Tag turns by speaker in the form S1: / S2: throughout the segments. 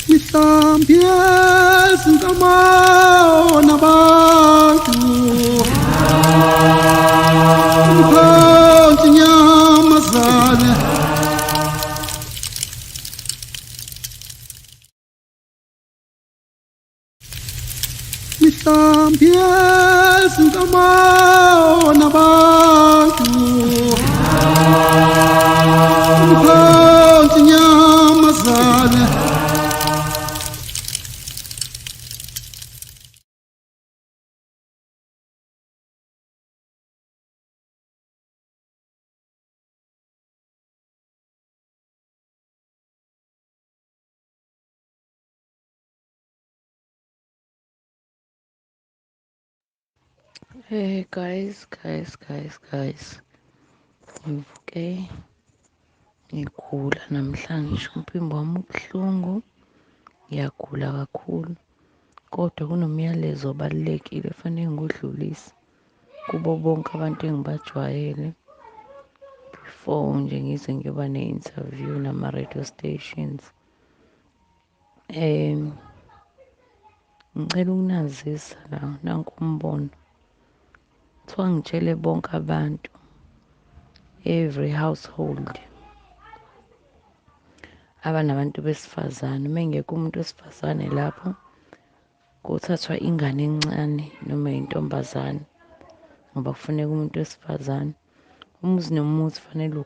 S1: mihlambi yezinkomo nabantu umkhonto inyamazane mihlambi yezinkomo nabantu umkhonto inyamazane
S2: Hey guys. Okay. Ngigula namhlanje umphimbo wami ubuhlungu. Ngiyagula kakhulu. Kodwa kunomyalezo obalulekile fanele ngiwudlulise kubo bonke abantu engibajwayele before nje ngize ngiyoba ne-interview nama-radio stations. Ngicela ukunazisa la nanku umbono. Kuthiwa ngitshele bonke abantu, every household abanabantu besifazane. Uma engekho umuntu wesifazane lapho, kuthathwa ingane encane noma intombazane ngoba kufuneka umuntu wesifazane. Umuzi nomuzi fanele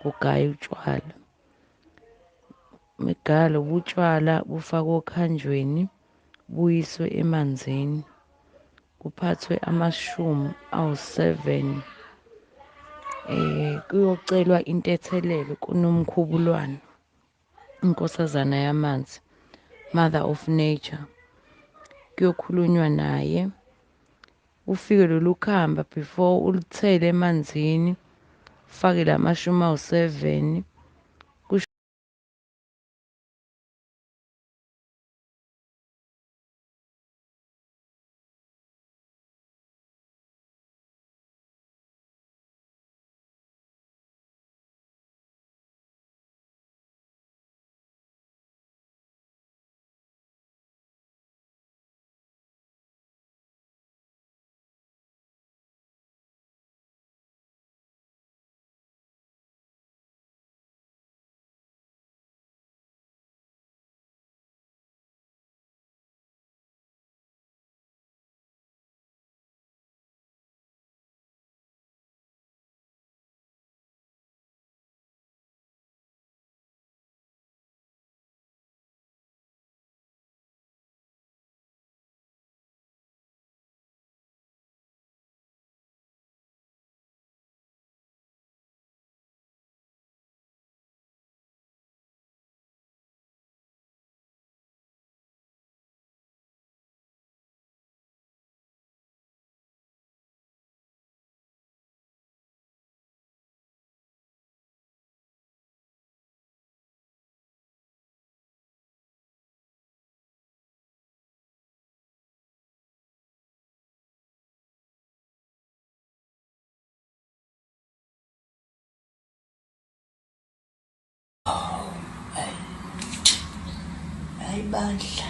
S2: ugaye utshwala. Megalo butshwala bufakwe okhanjweni buyiswe emanzini. Kuphathwe amashumi awu-7 kuyocelwa intethelelo kuNomkhubulwane, inkosazana yamanzi, mother of nature. Kuyokhulunywa naye. Ufike lolu khamba before ulithele emanzini, ufake la mashumi awu-7.
S3: Hayi bandla.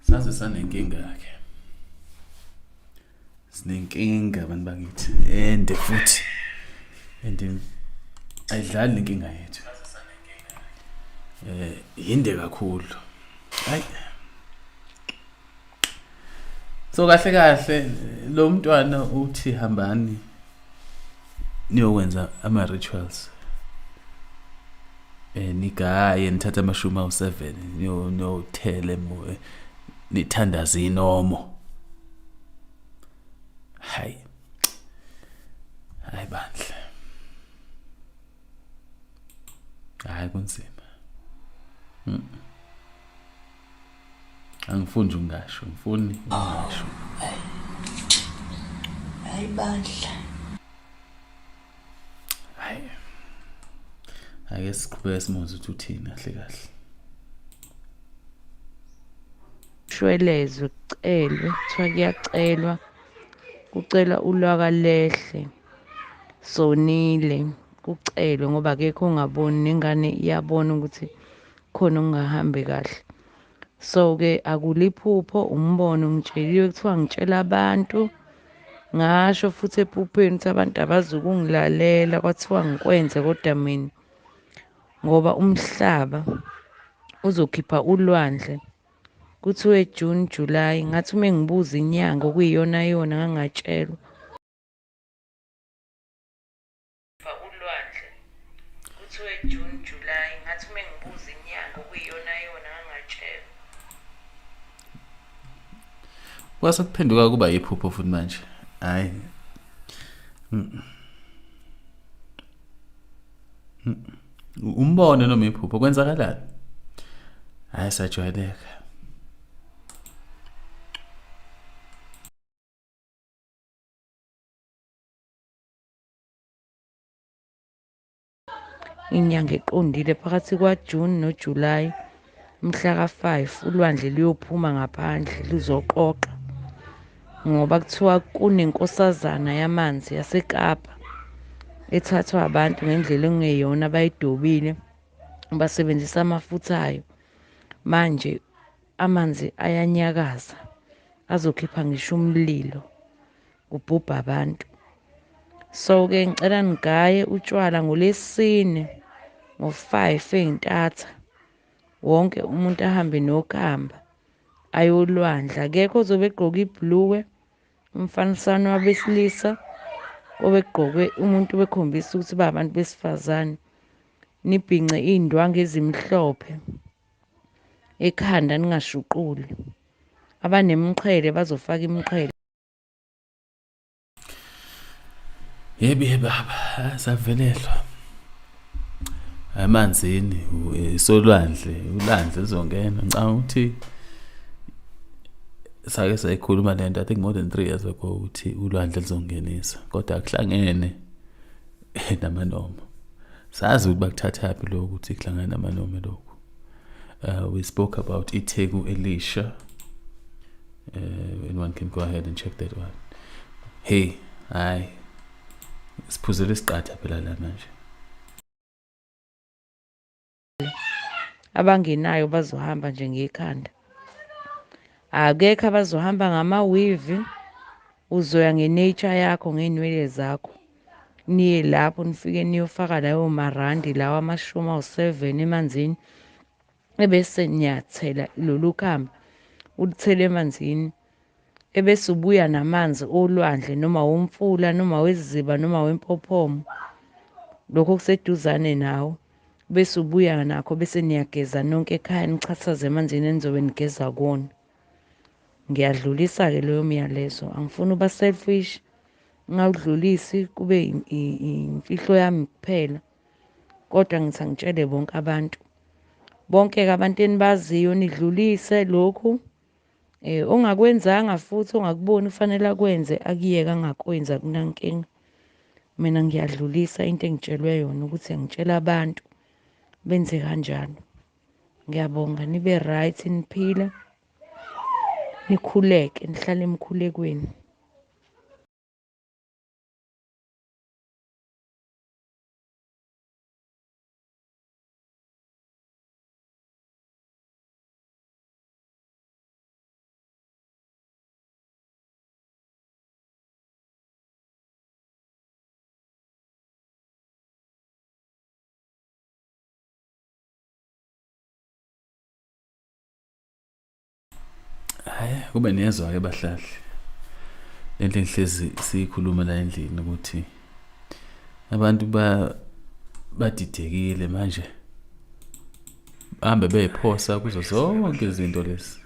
S4: Saze sanenkinga ke. Sinenkinga abantu bakithi. Ende futhi. Ayidlali inkinga yethu. Yinde kakhulu. Hayi. So kahle lo mntwana uthi hambani niyokwenza ama rituals. Nigaye nithatha amashumi awu-7 niyothele nithandaza inomo. Hayi bandla. Hayi kunzima. Angifuni ungasho, ngifuni ungasho.
S3: Hayi bandla.
S4: ake siqhubeke simuzwe ukuthi uthini kahle kahle.
S2: Shwelezwe kucelwe kuthiwa kuyacelwa kucelwa ulwaka lehle sonile kucelwe ngoba akekho ongaboni nengane iyabona ukuthi khona okungahambi kahle. So-ke akuliphupho umbono ngitsheliwe kuthiwa ngitshela abantu ngasho futhi ephupheni ukuthi abantu abazukungilalela kwathiwa ngikwenze kodwa mina ngoba umhlaba uzokhipha ulwandle kuthiwe June July ngathi uma ngibuza inyanga okuyiyona yona ngangatshelwa ulwandle kuthiwe June July ngathi uma ngibuza inyanga okuyiyona yona ngangatshelwa.
S4: Kwase kuphenduka kuba yiphupho futhi manje. Hayi. Umbono noma iphupho kwenzakalani? Hayi sajwayeleka.
S2: Inyanga eqondile phakathi kwaJune noJulayi mhla ka-5 ulwandle luyophuma ngaphandle luzoqoqa ngoba kuthiwa kunenkosazana yamanzi yaseKapa ethathwa abantu ngendlela okungeyona abayidobile basebenzisa amafutha ayo. Manje amanzi ayanyakaza azokhipha ngisho umlilo kubhubha abantu. So-ke ngicela nigaye utshwala ngoLwesine ngo-5 ey'ntatha wonke umuntu ahambe nokhamba ayolwandla. Akekho ozobe egqoke ibhluwe umfaniswano wabesilisa obegqoke umuntu bekhombisa ukuthi ba abantu besifazane. Nibhince iy'ndwangu ezimhlophe ekhanda ningashuquli. Abanemqhele bazofaka imqhele.
S4: Yebi baba savelelwa. Amanzini solwandle ulwandle lizongena ngicabanga ukuthi sake sayikhuluma lento I think more than 3 years ago ukuthi ulwandle lizongenisa kodwa akuhlangene namanoma. Sazi ukuthi bakuthathaphi lokho ukuthi kuhlangana namanoma lokho. We spoke about Itheku Elisha. Anyone can go ahead and check that one. Hey, hayi. Siphuzele isiqatha phela la manje.
S2: Abangenayo bazohamba nje ngekhanda. Akekho abazohamba ngama-weave. Uzoya ngenature yakho ngey'nwele zakho. Niye lapho nifike niyofaka layo marandi lawa ama-7 emanzini ebese niyathela lolu khamba ulithele emanzini ebese ubuya namanzi olwandle noma womfula noma weziba noma wempophomo lokho kuseduzane nawo bese ubuya nakho bese niyageza nonke ekhaya nichathaze emanzini enizobe nigeza kuwona. Ngiyadlulisa-ke loyo myalezo angifuni uba selfish ngawudlulisi kube imfihlo yami kuphela kodwa ngithi angitshele bonke abantu bonke-ke abantu enibaziyo nidlulise lokhu ongakwenzanga futhi ongakuboni kufanele akwenze akuyeke angakwenzi akunankinga. Mina ngiyadlulisa into engitshelwe yona ukuthi angitshela abantu benze kanjalo. Ngiyabonga nibe right niphile nikhuleke nihlale emkhulekweni.
S4: Hayi kube nezwa ke bahlali. Lento engihlezi siyikhuluma la endlini ukuthi abantu badidekile manje. Bahambe beyiphosa kuzo zonke izinto lezi.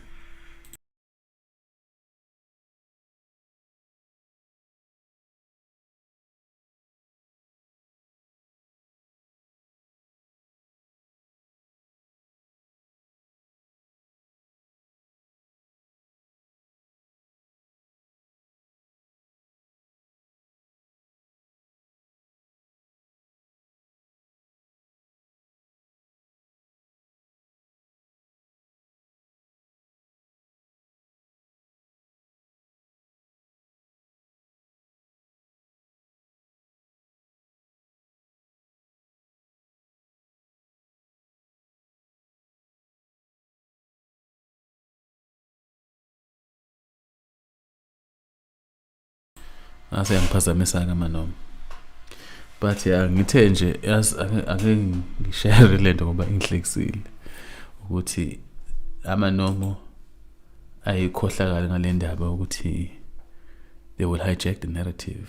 S4: ase ngiphazamisa ke amanoma. But ngithe nje ake ngishare lento ngoba ingihlekisile ukuthi amanomo ayikhohlakala ngale ndaba ukuthi they will hijack the narrative.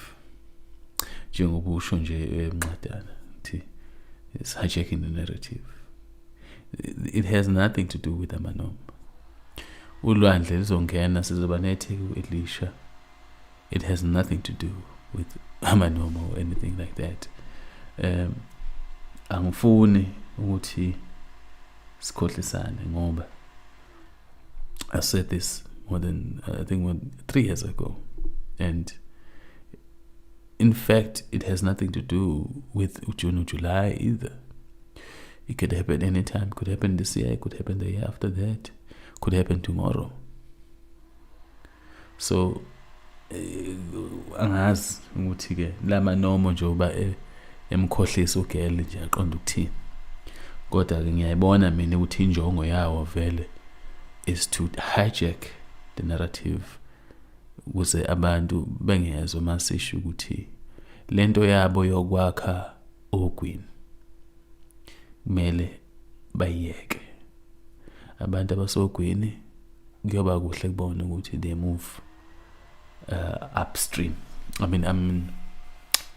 S4: Njengoba usho nje emncadana ukuthi it's hijacking the narrative. It has nothing to do with amanoma. Ulwandle lizongena sizoba netheku Elisha. It has nothing to do with amanoma or anything like that. Angifuni ukuthi sikhohlisane ngoba I said this more than 3 years ago, and in fact it has nothing to do with June or July either. It could happen anytime. Could happen this year, could happen the year after that, could happen tomorrow. So angazi ukuthi ke lama nomo njoba emkhohlisa ugele nje aqonda ukuthini. Kodwa ke ngiyayibona mina ukuthi injongo yawo vele is to hijack the narrative ukuze abantu bengezwe masisho ukuthi lento yabo yokwakha ogwini kumele bayiyeke. Abantu abasogwini kuyoba kuhle kubona ukuthi they move upstream. I mean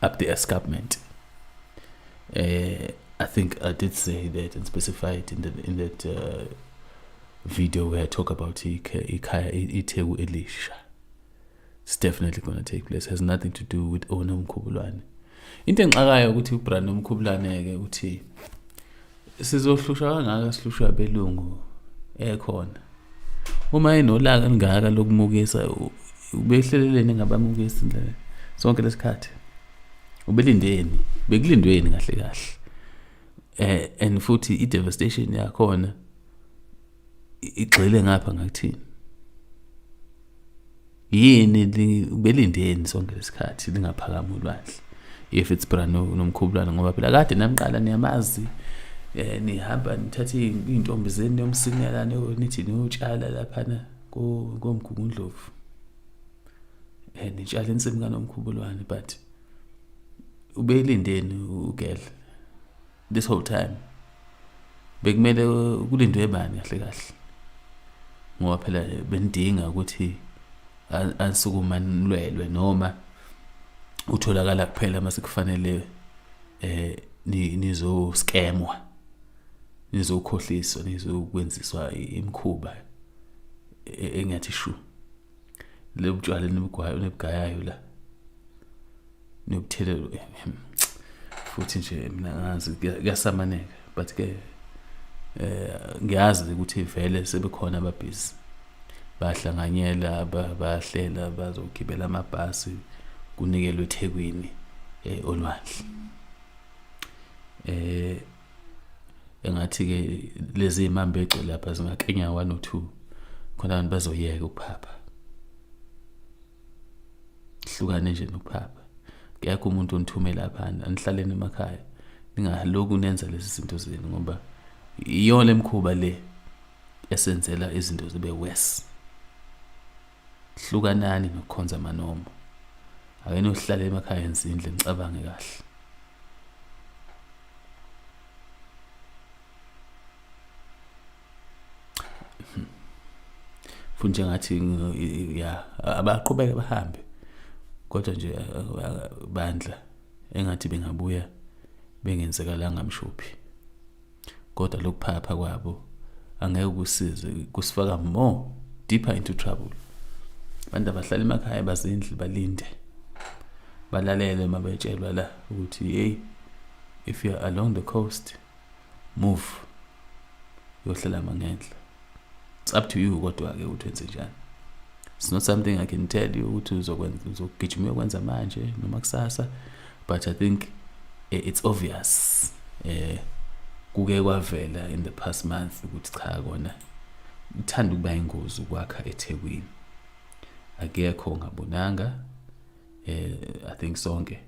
S4: up the escarpment. I think I did say that and specify it in that video where I talk about Itewu Elisha. It's definitely going to take place. It has nothing to do with Zikanomkhubulwane. Into engixakayo ukuthi uZikanomkhubulwane ke uthi sizohlusha kangaka sihlusha belungu ekhona. Uma enolaka lingaka lokumukisa ubehleleleni ngabamukisi indlela sonke lesikhathi. Ubelindeni, bekulindweni kahle kahle. And futhi i-devastation yakhona igxile ngapha ngakuthini. Yini ubelindeni sonke lesikhathi lingaphakama ulwandle. If it's Zikanomkhubulwane ngoba phela kade namqala niyamazi nihamba nithathe intombi zeni yomsinyala nithi niyotshala laphana komgungundlovu. Nitshala insimu kaNomkhubulwane, but ubelindeni ugele this whole time. Bekumele kulindwe bani kahle kahle ngoba phela bendinga ukuthi asukumanulelwe noma utholakala kuphela mase kufanele nizo scamwa, nizokhohliswa, nizokwenziswa imikhuba engathi shu lebutshwala nebugayayo la nokuthelelo futhi nje mina ngazi kuyasamaneka. But ke ngiyazi ukuthi vele sebekhona ababhizi bahlanganyela bahlela bazogibela amabhasi kunikelwe eThekwini olwandle. Engathi ke lezi imambe egcwele lapha zingakenya 1 or 2 khona abantu bazoyeka ukuphapha. Hlukane nje nokuphapha. Kuyakho umuntu onithumela lapha anihlaleni emakhaya. Ningaloku nenza lezi zinto zenu ngoba iyona emkhuba le esenzela izinto zibe worse. Hlukanani nokukhonza amanomo. Akene uhlala emakhaya enzindle ngicabange kahle. Funje ngathi abaqhubeke bahambe. Kodwa nje bandla engathi bengabuya bengenzekalanga mshophi. Kodwa lokuphapha kwabo angeke kusize, kusifaka more deeper into trouble. Abantu abahlala emakhaya bazindle balinde. Balalele mabetshelwa la ukuthi hey, if you're along the coast, move. Yohlala mangendla. It's up to you kodwa ke uthenze njani. It's not something I can tell you ukuthi uzogijima ukwenza manje noma kusasa, but I think it's obvious. Kuke kwavela in the past month ukuthi cha kona uthanda ukuba ingozi ukwakha eThekwini. Akekho ngabonanga. I think sonke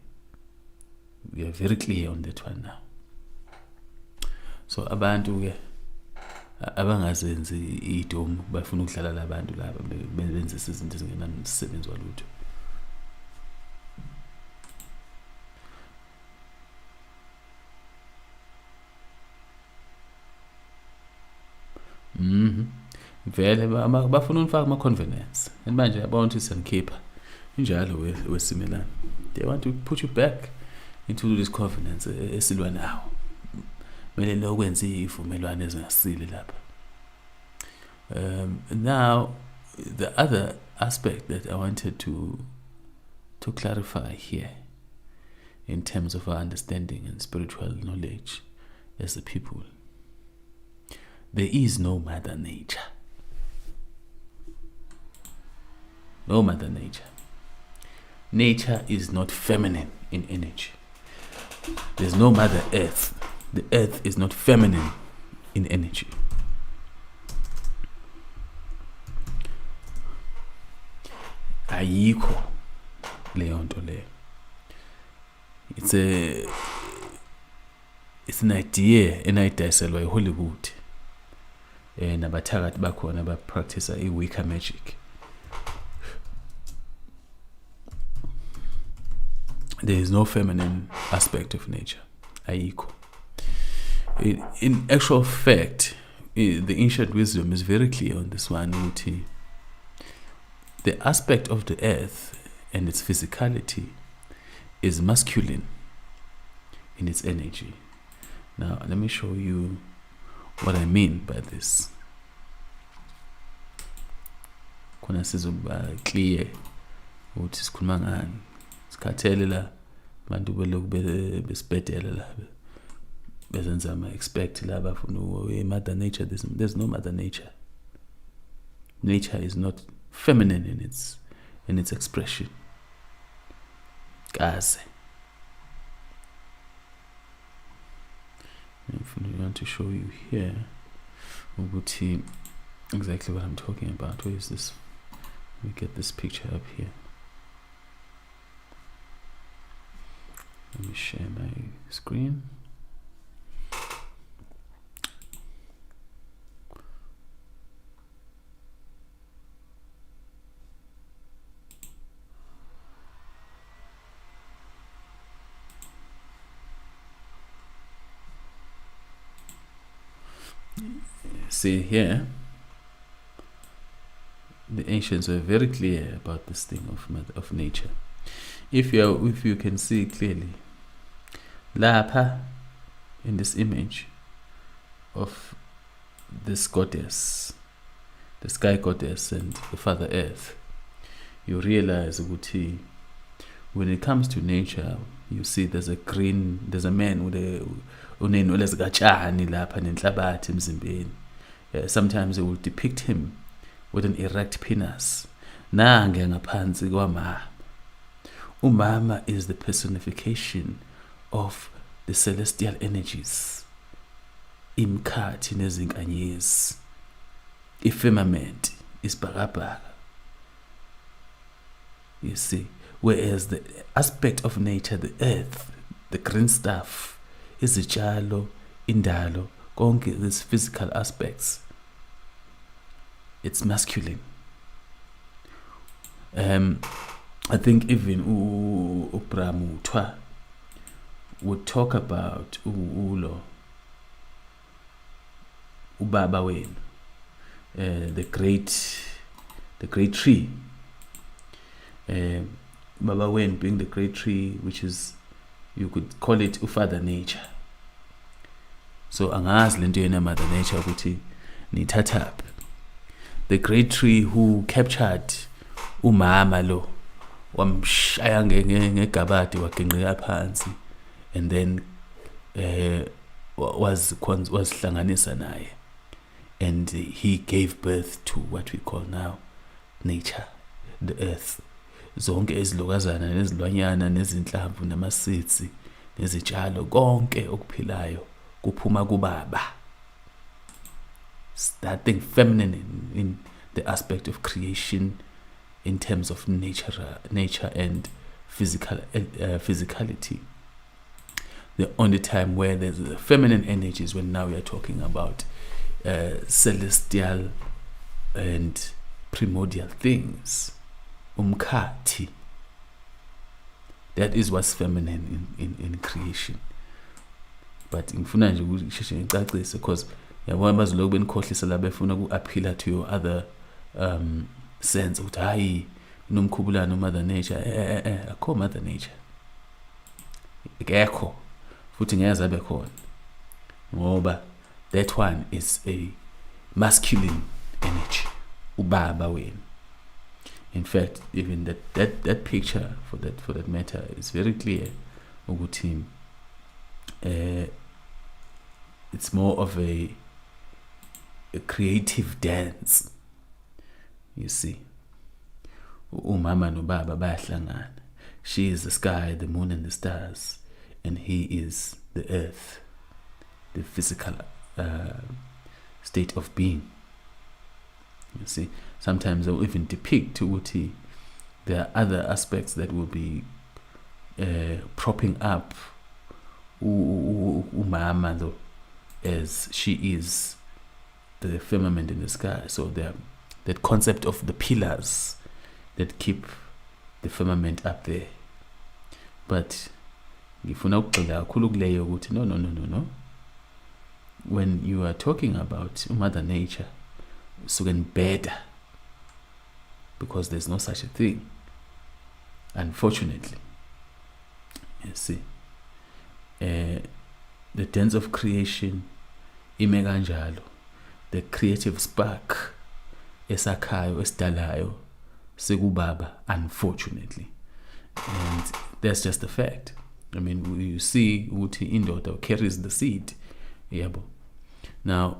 S4: we are very clear on that one now. So abantu ke abangazenzi idomu bafuna ukudlala labantu laba benze izinto ezingena nomsebenzi walutho. vele bafuna unifaka ama-convenience and manje yabona ukuthi senikhipha injalo wesimelana. They want to put you back into this covenants esilwa nawo. Mele lokwenza ivumelwano ezingasile lapha. Now the other aspect that I wanted to clarify here in terms of our understanding and spiritual knowledge as a people, there is no mother nature. No mother nature. Nature is not feminine in energy. There's no mother earth. The earth is not feminine in energy. Ayikho leyo nto leyo. It's an idea enayidayiselwa eHollywood. Nabathakathi bakhona bapractice i-Wicca magic. There is no feminine aspect of nature. Ayikho. In actual fact, the ancient wisdom is very clear on this one. The aspect of the earth and its physicality is masculine in its energy. Now, let me show you what I mean by this. Khona sizoba clear ukuthi sikhuluma ngani. Sikhathele la bantu beloku besibhedela la bezenza expect la bafuna mother nature. There's no mother nature. Nature is not feminine in its expression. Kaze. If I want to show you here ukuthi exactly what I'm talking about. Where is this? Let me get this picture up here. Let me share my screen. See here, the ancients were very clear about this thing of nature. If you can see clearly, lapha in this image of this goddess, the sky goddess and the Father Earth, you realize ukuthi when it comes to nature, you see there's a man with unenwele zikatshani lapha nenhlabathi emzimbeni. Sometimes they will depict him with an erect penis. Nange ngaphansi kwamama. Umama is the personification of the celestial energies. Imkhathi nezinkanyezi. Ifirmament is bhakabhaka. You see, whereas the aspect of nature, the earth, the green stuff, izitshalo, indalo, konke these physical aspects, it's masculine. I think even Ubramuthwa would talk about ubaba wenu, the great tree. Baba wenu being the great tree, which is, you could call it Father Nature. So angazi lento yena Mother Nature ukuthi nithathaphi. The great tree who captured umama lo wamshaya ngegabadi wagenqika phansi and then was hlanganisa naye, and he gave birth to what we call now nature, the earth. Zonke ezilokazana nezilwanyana nezinhlamvu namasitsi nezitshalo konke okuphilayo kuphuma kubaba. Starting feminine in the aspect of creation in terms of nature and physicality. The only time where there's a feminine energy is when now we are talking about celestial and primordial things. Umkhathi. That is what's feminine in creation. But ngifuna nje ukusheshe ngicacise because yabona bazoloku benikhohlisa la befuna uku-appeal to your other sense ukuthi hayi nomkhubulane uMother Nature akho Mother Nature ekho futhi ngeke abe khona ngoba that one is a masculine energy ubaba wena. In fact, even that picture for that matter is very clear ukuthi it's more of a creative dance. You see, umama nobaba bayahlangana. She is the sky, the moon and the stars, and he is the earth, the physical state of being. You see, sometimes they'll even depict ukuthi there are other aspects that will be propping up umama though, as she is the firmament in the sky. So that concept of the pillars that keep the firmament up there. But ngifuna ukugxila kakhulu kuleyo ukuthi no. When you are talking about Mother Nature, suken better, because there's no such a thing, unfortunately. You see, the dance of creation ime kanjalo, the creative spark esakhayo esidalayo sekubaba, unfortunately, and that's just a fact. I mean, you see ukuthi indoda carries the seed, yabo. Now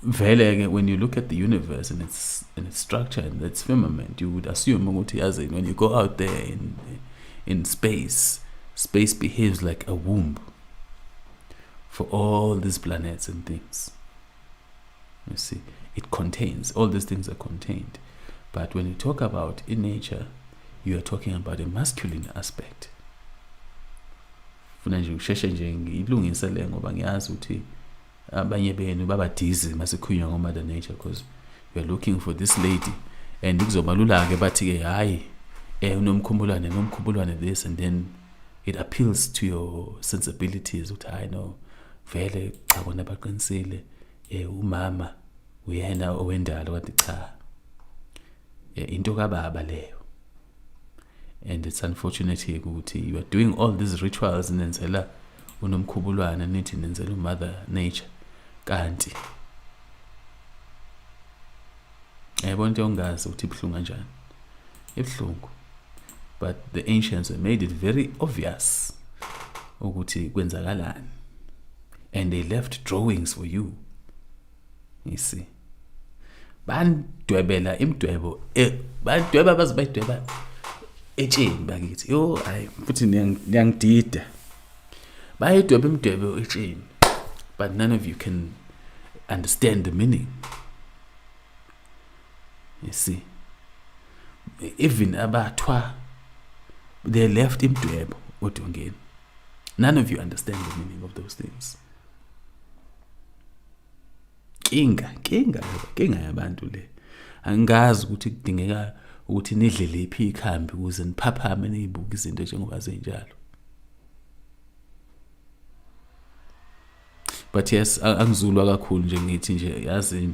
S4: vele, when you look at the universe and its structure and its firmament, you would assume ukuthi yazi, when you go out there in space behaves like a womb for all these planets and things. You see, it contains, all these things are contained. But when you talk about in nature, you are talking about a masculine aspect. Funa nje usheshe nje ngilungisele ngoba ngiyazi ukuthi abanye benu babadizi masikhunywa ngoMother Nature, because you are looking for this lady and kuzobalula ke bathi ke hayi unomkhubulwane this, and then it appeals to your sensibilities ukuthi hayi no vele cha bona baqinisile umama uyena owendalo kanti cha into kababa leyo. And it's unfortunate ukuthi you are doing all these rituals nenzela unomkhubulwane nithi nenzela uMother Nature kanti yabona into ongazi ukuthi ibhlungu kanjani, ibhlungu. But the ancients made it very obvious ukuthi kwenzakalani, and they left drawings for you. You see, bandwebela imdwebo bandweba bazibadweba etsheni bakithi yo hayi futhi niyangidida bayidweba imdwebo etsheni, but none of you can understand the meaning. You see, even abathwa, they left imdwebo odongeni. None of you understand the meaning of those things. Kinga yabantu le. Angazi ukuthi kudingeka ukuthi nidle lephi ikhambi ukuze niphaphame nizibuka izinto njengoba zenjalo. But yes, angizulwa kakhulu nje ngithi nje yazi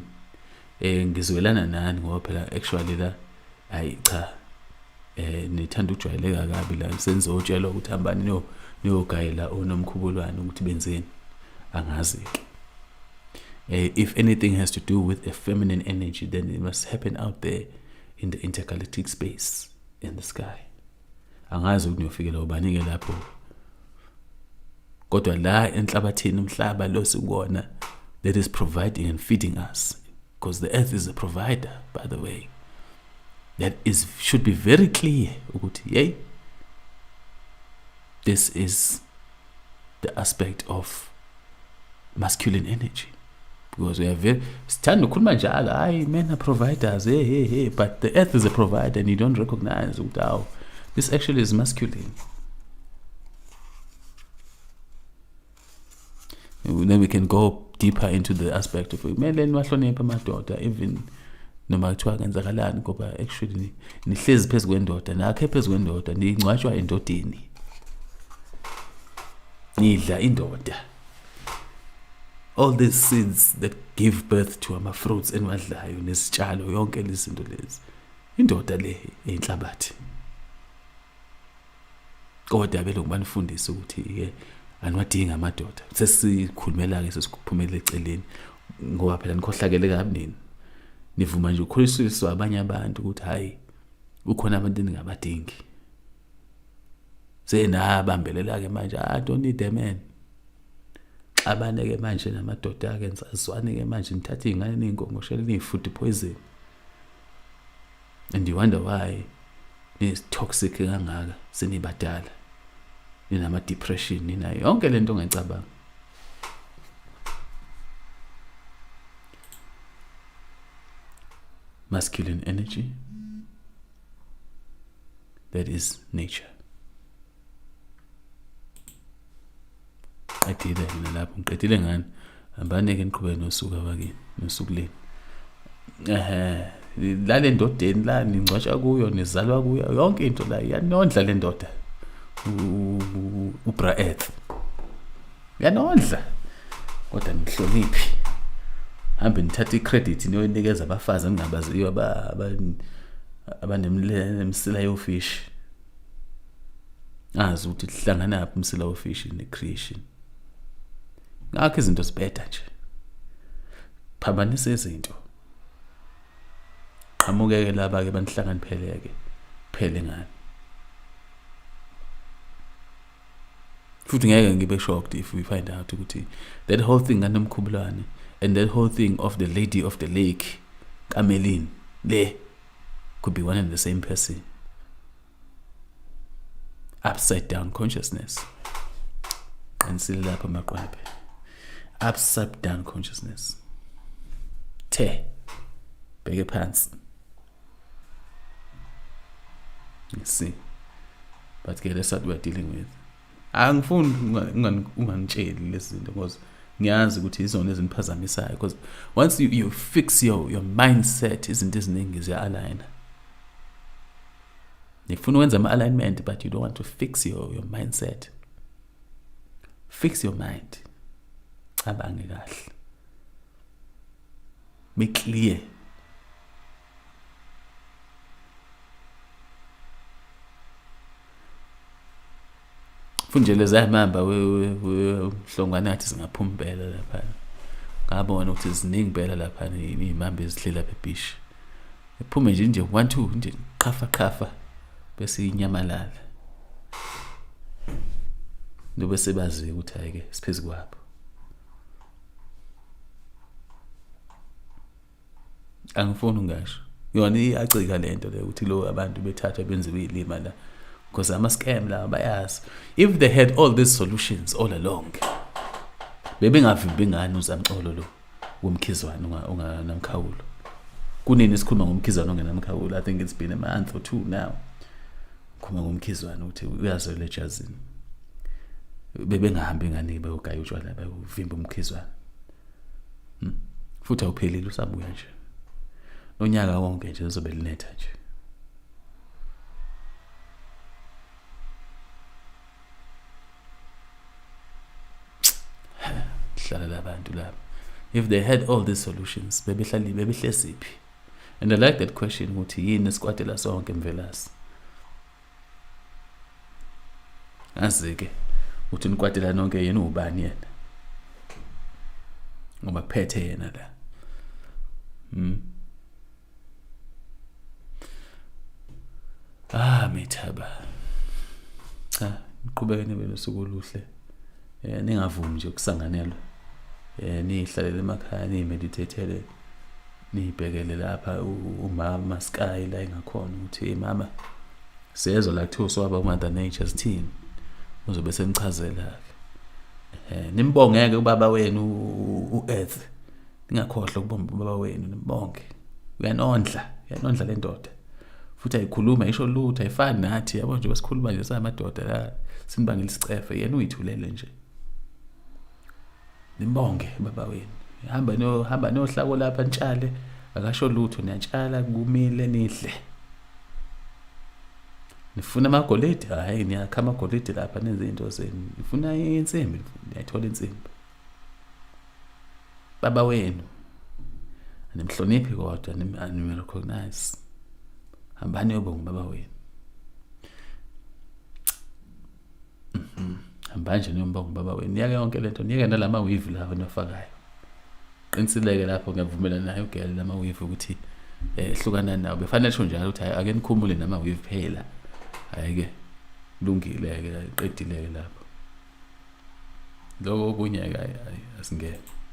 S4: ngizwelana nani ngoba phela actually la hayi cha nithanda ukujwayeleka kabi la senzotshelwa ukuthi hambani niyogayela onomkhubulwane ukuthi benzeni angazi. If anything has to do with a feminine energy, then it must happen out there in the intergalactic space, in the sky. Angazi ukuthi niyofikela ubani ke lapho. Kodwa la enhlabathini umhlaba lo sikubona that is providing and feeding us, because the earth is a provider, by the way. That should be very clear ukuthi yay, this is the aspect of masculine energy. Because we are very stand ukhuluma njalo hayi men are providers hey, but the earth is a provider and you don't recognize how this actually is masculine. And then we can go deeper into the aspect of kumele niwahloniphe amadoda, even noma kuthiwa kenzakalani, ngoba actually nihlezi phezu kwendoda, nakhe phezu kwendoda, ningcwatshwa endodeni, nidla indoda. all these seeds that give birth to ama-fruits enwadlayo nesitshalo yonke lezi zinto lezi indoda le enhlabathi kodwa belokhu banifundisa ukuthi anwadinga amadoda sesikhulumela-ke sesiphumela eceleni ngoba phela nikhohlakele kabi nini nivuma nje ukukhuliswa abanye abantu ukuthi hayi ukhona abantu ningabadingi senabambelela-ke manje don't need a man xabane-ke manje namadoda-ke nisazwane-ke manje nithathe iy'ngane niy'nkongoshele niyi-food poison and you wonder why ni-toxic kangaka senibadala ninama-depression ninayo yonke le nto ongayicabanga masculine energy that is nature qedile mina lapho ngiqedile ngani ambaneke niqhubeke nosuku abakini nosuku leni lale ndodeni la ningcwatsha kuyo nizalwa kuyo yonke into la yanondla le ndoda ubra earth yanondla kodwa nihloniphi hambe nithatha icredit niyonikeza abafazi engingabaziyo abanemsila yofish azi ukuthi lihlangana apha umsila wofish ne-creation ngakho izinto zibheda nje phambanisa izinto qhamukeke laba-ke banihlangani phele ngani futhi ngeke ngibe shocked if we find out ukuthi that whole thing Zikanomkhubulwane and that whole thing of the lady of the lake Kameline le could be one and the same person. Upside down consciousness. And see lapha maqwebe. Upside down consciousness. Bheke phansi. You see. But that's what we're dealing with. Angifuni ungangitsheli lezi zinto because ngiyazi ukuthi izona eziniphazamisayo because once you fix your mindset izinto eziningi ziya-align. Nifuna ukwenza ama-alignment but you don't want to fix your mindset. Fix your mind. Cabange kahle. Be clear. Funjele zahamba we nathi singaphuma impela lapha. Ngabona ukuthi ziningi impela lapha izimambe ezihlela lapha ebish. Ephume nje 1 2 nje qhafa bese inyamalala. Nobe sebazi ukuthi ayike siphezulu kwapho. Angifuni ungasho. Yona iyacika lento le ukuthi lo abantu bethathwa benziwe izilima la. Because I'm a scam la bayazi. If they had all these solutions all along, bebengavimbi ngani uzamxolo lo womkhizwana unganamkhawulo. Kunini sikhuluma ngomkhizwana ongenamkhawulo? I think it's been a month or 2 now. Khuluma ngomkhizwana uthi uyazwela ejazini. Bebengahambi ngani bayogaya utshwala bayovimba umkhizwana. Futhi awuphelile usabuya nje. Nonyaka wonke nje uzobe linetha nje. If they had all these solutions, bebehlesiphi. And I like that question ukuthi yini sikwatela sonke mvelasi. Azike uthi nikwatela nonke yena ubani yena. Ngoba phethe yena la. Mithaba. Niqhubekene belosuku oluhle. Ningavumi nje ukusanganelwa. Nihlalele emakhaya nimeditathele nibhekele lapha umama sky la engakhona ukuthi mama siyezwa la kuthiwa swaba mother nature's team uzobe semchazela nimbongeke ubaba wenu uearth ningakhohlwa ukubomba ubaba wenu nimbonge uyanondla le ndoda futhi ayikhuluma isho lutho ayifani nathi yabo nje besikhuluma nje samadoda la sinibangela isicefe yena uyithulele nje nimbonge baba wenu hamba nohlako lapha ntshale akasho lutho niyatshala kumile nihle nifuna amagolide hayi niyakha amagolide lapha nenze into zenu nifuna insimbi niyayithola insimbi baba wenu animhloniphi kodwa animrecognize hambani yobonga baba wenu hambani nje niyombonga baba wenu niyake yonke lento niyeke nalama weave lawo nofakayo qinisileke lapho ngiyavumelana naye ugele lama weave ukuthi hlukana nawo befanele sho njalo ukuthi ake nikhumule nama weave phela ayike lungile ke qedile lapho lokho okunye ke asingeke